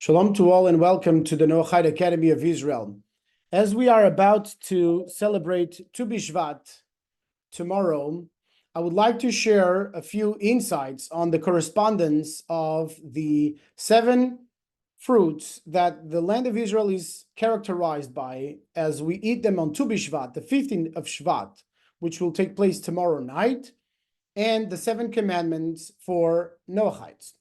Shalom to all and welcome to the Noahide Academy of Israel. As we are about to celebrate Tou Bishvat tomorrow, I would like to share a few insights on the correspondence of the 7 fruits that the land of Israel is characterized by as we eat them on Tou Bishvat, the 15th of Shvat, which will take place tomorrow night, and the 7 commandments for Noahides.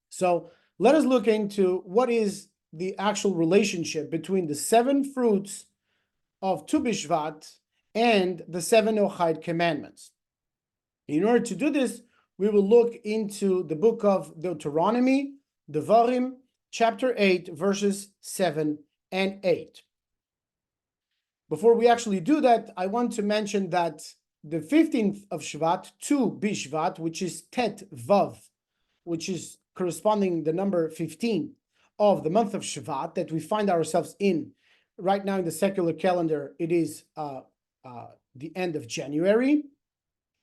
So let us look into what is the actual relationship between the 7 fruits of Tou Bishvat and the 7 Noahide Commandments. In order to do this, we will look into the book of Deuteronomy, Devarim, chapter 8, verses 7 and 8. Before we actually do that, I want to mention that the 15th of Shvat, Tou Bishvat, which is Tet Vav, which is corresponding the number 15 of the month of Shvat that we find ourselves in right now in the secular calendar. It is the end of January,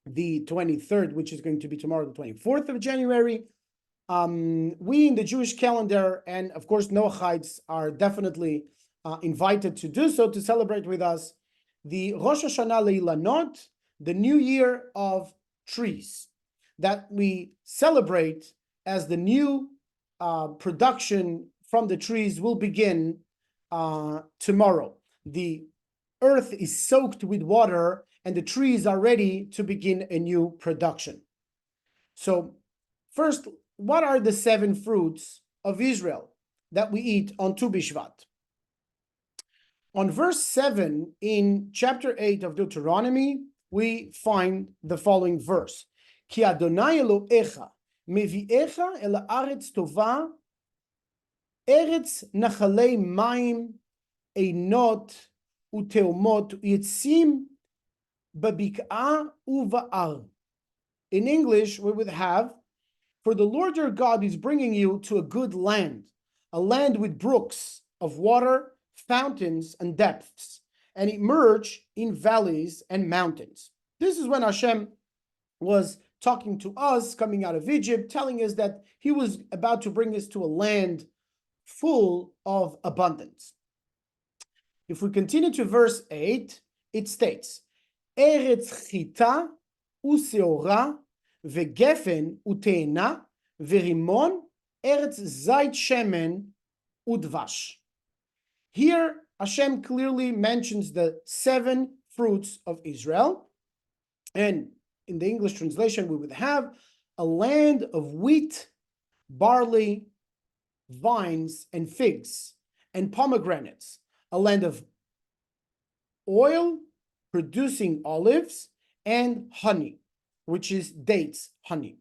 the 23rd, which is going to be tomorrow, the 24th of January. We in the Jewish calendar, and of course Noahides, are definitely invited to do so, to celebrate with us the Rosh Hashanah Leilanot, the new year of trees, that we celebrate as the new production from the trees will begin tomorrow. The earth is soaked with water and the trees are ready to begin a new production. So first, what are the 7 fruits of Israel that we eat on Tou Bishvat? On verse 7 in chapter 8 of Deuteronomy, we find the following verse. Ki Adonai Elohecha mevi'echa el haaretz tova, eretz nachalei mayim, einot uteomot yitzim babik'ah uva'ar. In English, we would have, for the Lord your God is bringing you to a good land, a land with brooks of water, fountains, and depths, and emerge in valleys and mountains. This is when Hashem was talking to us, coming out of Egypt, telling us that he was about to bring us to a land full of abundance. If we continue to verse 8, it states, Eretz chita useora vegefen uteena verimon eretz zait shemen udvash. Here, Hashem clearly mentions the 7 fruits of Israel, and in the English translation, we would have a land of wheat, barley, vines, and figs, and pomegranates, a land of oil, producing olives, and honey, which is dates, honey.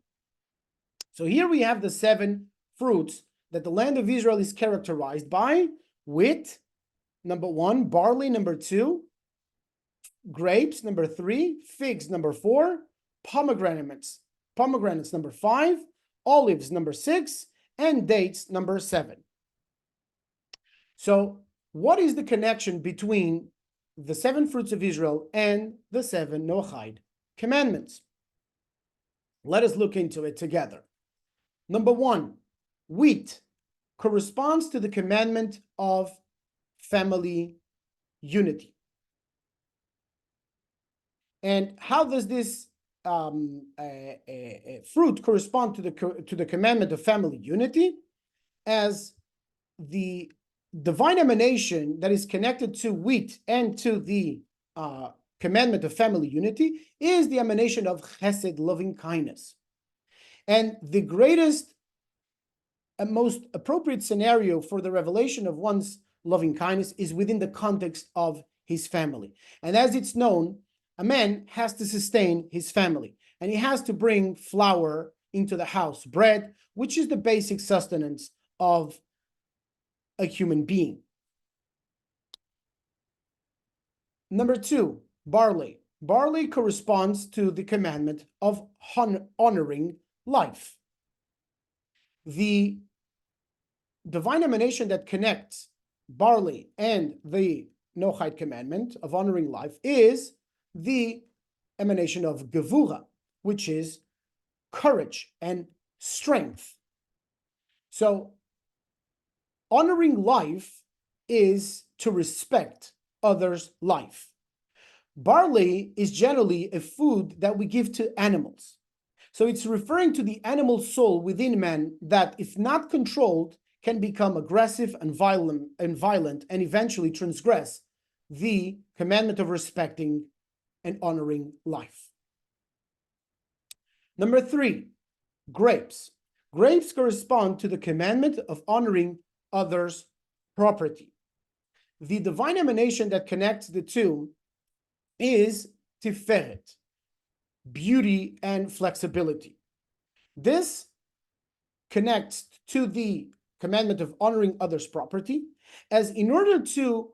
So here we have the 7 fruits that the land of Israel is characterized by: wheat, number 1, barley, number 2, grapes, number 3, figs, number 4, pomegranates number 5, olives number 6, and dates number 7. So what is the connection between the 7 fruits of Israel and the 7 Noahide Commandments? Let us look into it together. Number 1, wheat corresponds to the commandment of family unity. And how does this fruit correspond to the commandment of family unity? As the divine emanation that is connected to wheat and to the commandment of family unity is the emanation of chesed, loving kindness. And the greatest and most appropriate scenario for the revelation of one's loving kindness is within the context of his family. And as it's known, a man has to sustain his family, and he has to bring flour into the house, bread, which is the basic sustenance of a human being. Number 2, barley. Barley corresponds to the commandment of honoring life. The divine emanation that connects barley and the Noahide commandment of honoring life is the emanation of gevura, which is courage and strength. So Honoring life is to respect others' life. Barley is generally a food that we give to animals. So it's referring to the animal soul within man that, if not controlled, can become aggressive and violent and eventually transgress the commandment of respecting and honoring life. Number 3, grapes. Grapes correspond to the commandment of honoring others' property. The divine emanation that connects the two is Tiferet, beauty and flexibility. This connects to the commandment of honoring others' property, as in order to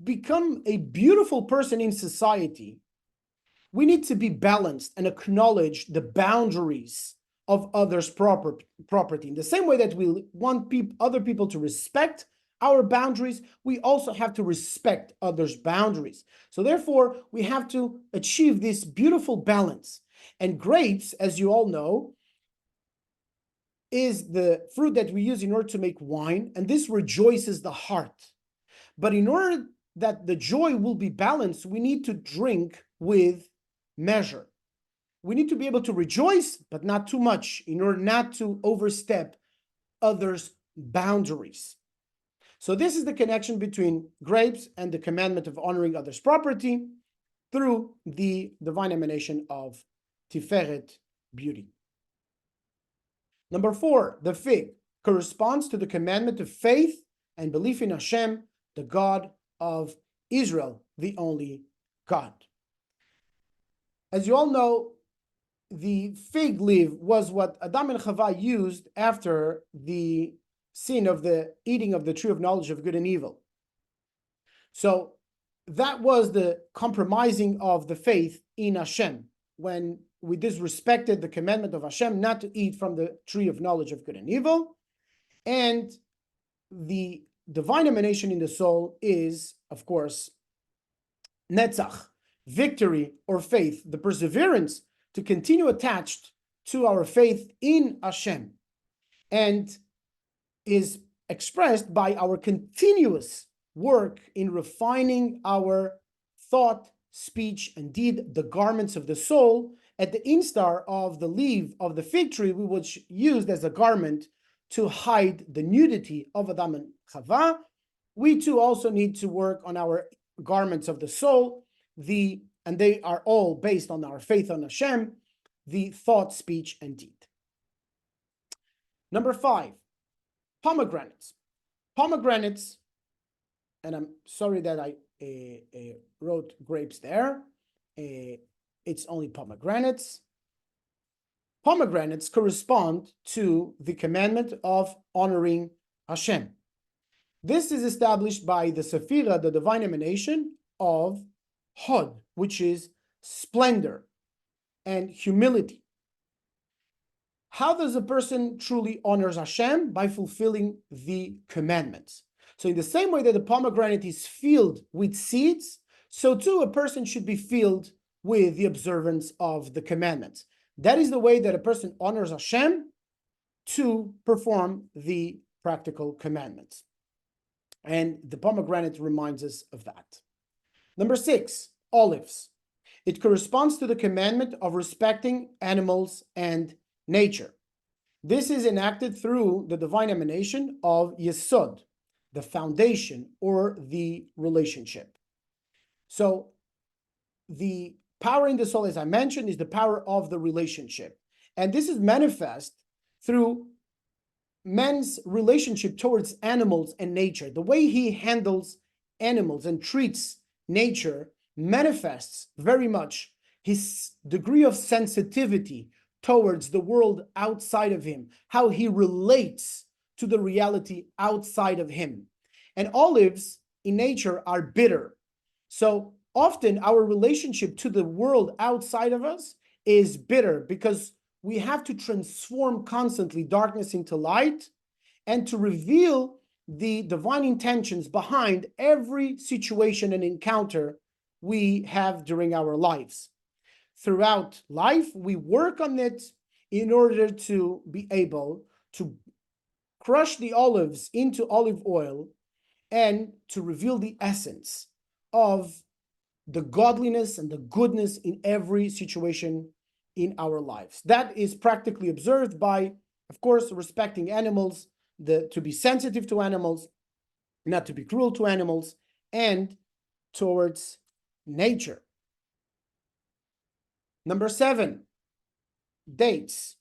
become a beautiful person in society, we need to be balanced and acknowledge the boundaries of others' property. In the same way that we want other people to respect our boundaries, we also have to respect others' boundaries. So therefore, we have to achieve this beautiful balance. And grapes, as you all know, is the fruit that we use in order to make wine, and this rejoices the heart. But in order that the joy will be balanced, we need to drink with measure. We need to be able to rejoice, but not too much, in order not to overstep others' boundaries. So this is the connection between grapes and the commandment of honoring others' property through the divine emanation of Tiferet, beauty. Number 4, the fig corresponds to the commandment of faith and belief in Hashem, the God of Israel, the only God. As you all know, the fig leaf was what Adam and Chava used after the sin of the eating of the tree of knowledge of good and evil. So that was the compromising of the faith in Hashem, when we disrespected the commandment of Hashem not to eat from the tree of knowledge of good and evil. And the divine emanation in the soul is, of course, netzach, victory or faith, the perseverance to continue attached to our faith in Hashem, and is expressed by our continuous work in refining our thought, speech, and deed, the garments of the soul. At the instar of the leaf of the fig tree, we was used as a garment to hide the nudity of Adam and Chava. We too also need to work on our garments of the soul, and they are all based on our faith on Hashem, the thought, speech, and deed. Number 5, pomegranates. Pomegranates, and I'm sorry that I wrote grapes there. It's only pomegranates. Pomegranates correspond to the commandment of honoring Hashem. This is established by the Sephira, the divine emanation of Hod, which is splendor and humility. How does a person truly honors Hashem? By fulfilling the commandments. So in the same way that the pomegranate is filled with seeds, so too a person should be filled with the observance of the commandments. That is the way that a person honors Hashem, to perform the practical commandments. And the pomegranate reminds us of that. Number 6, olives. It corresponds to the commandment of respecting animals and nature. This is enacted through the divine emanation of Yesod, the foundation or the relationship. So the power in the soul, as I mentioned, is the power of the relationship. And this is manifest through man's relationship towards animals and nature. The way he handles animals and treats nature manifests very much his degree of sensitivity towards the world outside of him, how he relates to the reality outside of him. And olives in nature are bitter. So often our relationship to the world outside of us is bitter, because we have to transform constantly darkness into light and to reveal the divine intentions behind every situation and encounter we have during our lives. Throughout life, we work on it in order to be able to crush the olives into olive oil and to reveal the essence of the godliness and the goodness in every situation in our lives. That is practically observed by, of course, respecting animals, to be sensitive to animals, not to be cruel to animals, and towards nature. Number 7, dates.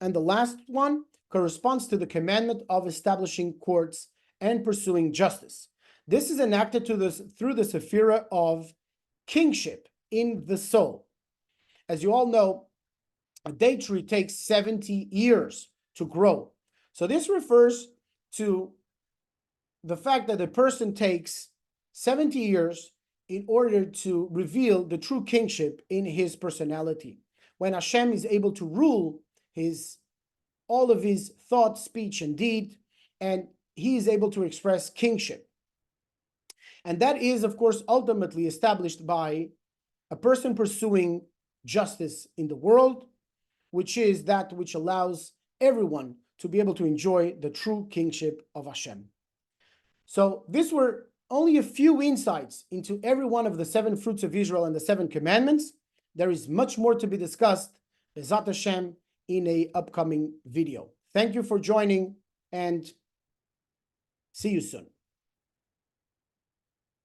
And the last one corresponds to the commandment of establishing courts and pursuing justice. This is enacted through the sephira of kingship in the soul. As you all know, a date tree takes 70 years to grow. So this refers to the fact that a person takes 70 years in order to reveal the true kingship in his personality. When Hashem is able to rule all of his thought, speech, and deed, and he is able to express kingship. And that is, of course, ultimately established by a person pursuing justice in the world, which is that which allows everyone to be able to enjoy the true kingship of Hashem. So these were only a few insights into every one of the 7 fruits of Israel and the 7 commandments. There is much more to be discussed, Bezat Hashem, in an upcoming video. Thank you for joining, and see you soon.